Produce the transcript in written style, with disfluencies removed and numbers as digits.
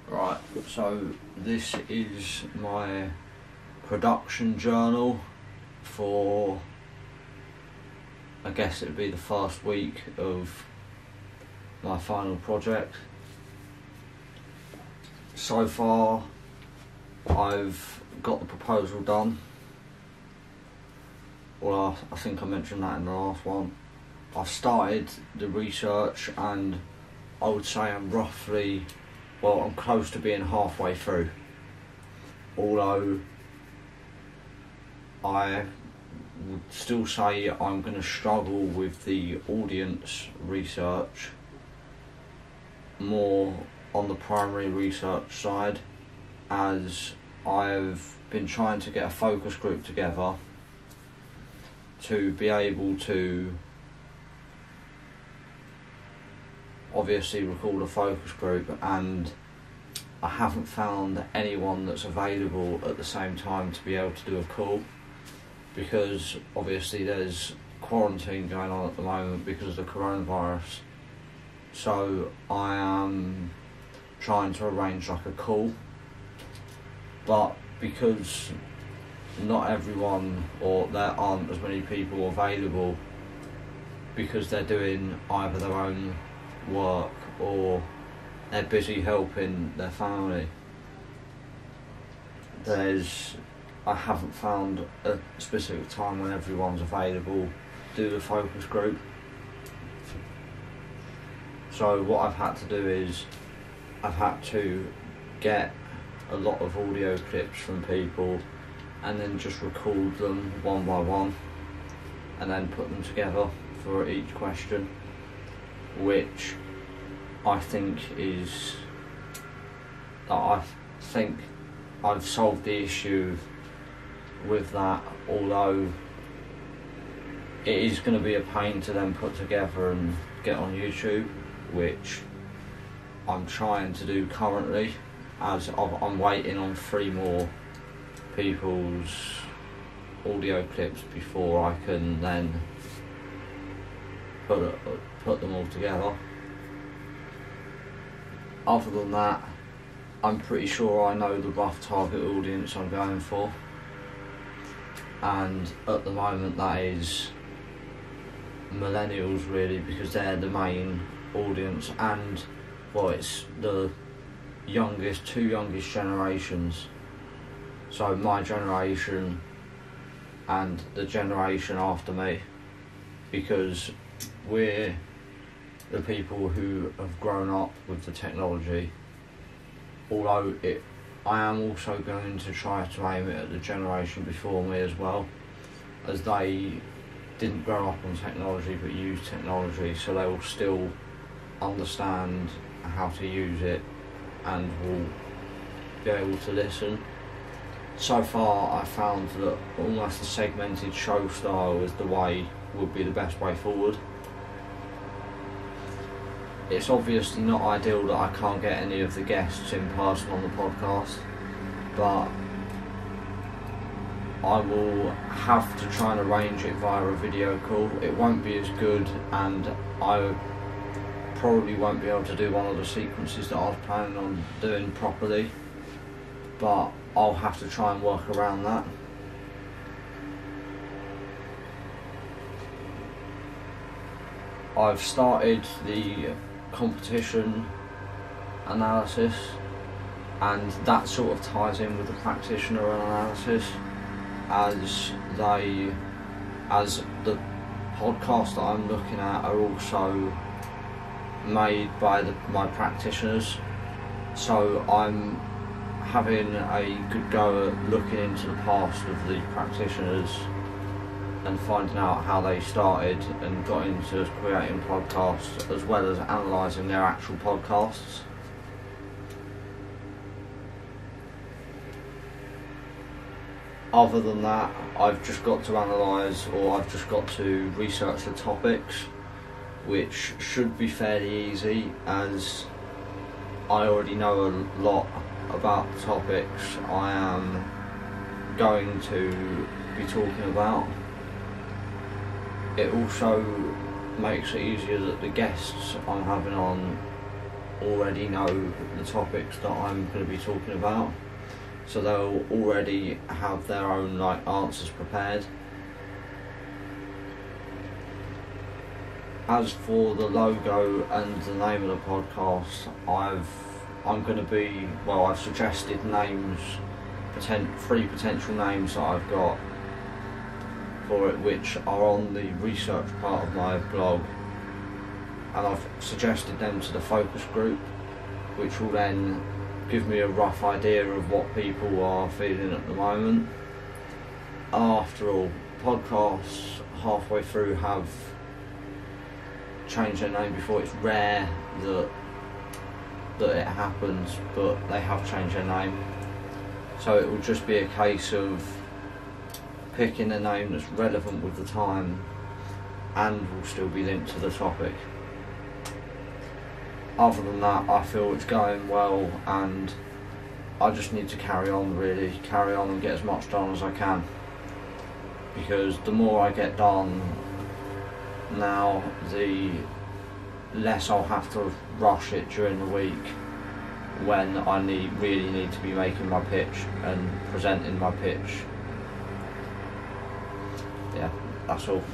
Right, so this is my production journal for, I guess it'd be the first week of my final project. So far I've got the proposal done. Well, I think I mentioned that in the last one. I've started the research and I would say I'm close to being halfway through. Although I would still say I'm going to struggle with the audience research more on the primary research side, as I've been trying to get a focus group together to be able to obviously record a focus group, and I haven't found anyone that's available at the same time to be able to do a call, because obviously there's quarantine going on at the moment because of the coronavirus. So I am trying to arrange like a call, but because not everyone, or there aren't as many people available because they're doing either their own work or they're busy helping their family, I haven't found a specific time when everyone's available to do the focus group. So what I've had to do is I've had to get a lot of audio clips from people and then just record them one by one and then put them together for each question, which I think I've solved the issue with that, although it is going to be a pain to then put together and get on YouTube, which I'm trying to do currently, as I'm waiting on 3 more people's audio clips before I can then put them all together. Other than that, I'm pretty sure I know the rough target audience I'm going for, and at the moment that is millennials really, because they're the main audience, and well, it's the two youngest generations, so my generation and the generation after me, because we're the people who have grown up with the technology, although I am also going to try to aim it at the generation before me as well, as they didn't grow up on technology but used technology, so they will still understand how to use it and will be able to listen. So far I found that almost a segmented show style would be the best way forward. It's obviously not ideal that I can't get any of the guests in person on the podcast, but I will have to try and arrange it via a video call. It won't be as good, and I probably won't be able to do one of the sequences that I was planning on doing properly, but I'll have to try and work around that. I've started the competition analysis, and that sort of ties in with the practitioner analysis, as the podcasts that I'm looking at are also made by my practitioners, so I'm having a good go at looking into the past of the practitioners and finding out how they started and got into creating podcasts, as well as analysing their actual podcasts. Other than that, I've just got to analyse, or I've just got to research the topics, which should be fairly easy, as I already know a lot about the topics I am going to be talking about. It also makes it easier that the guests I'm having on already know the topics that I'm going to be talking about, so they'll already have their own answers prepared. As for the logo and the name of the podcast, I've suggested names, 3 potential names that I've got for it, which are on the research part of my blog, and I've suggested them to the focus group, which will then give me a rough idea of what people are feeling at the moment. After all, podcasts halfway through have changed their name before. It's rare that it happens, but they have changed their name, so it will just be a case of picking a name that's relevant with the time and will still be linked to the topic. Other than that, I feel it's going well, and I just need to carry on and get as much done as I can, because the more I get done now, the less I'll have to rush it during the week when I really need to be making my pitch and presenting my pitch. Yeah, that's all.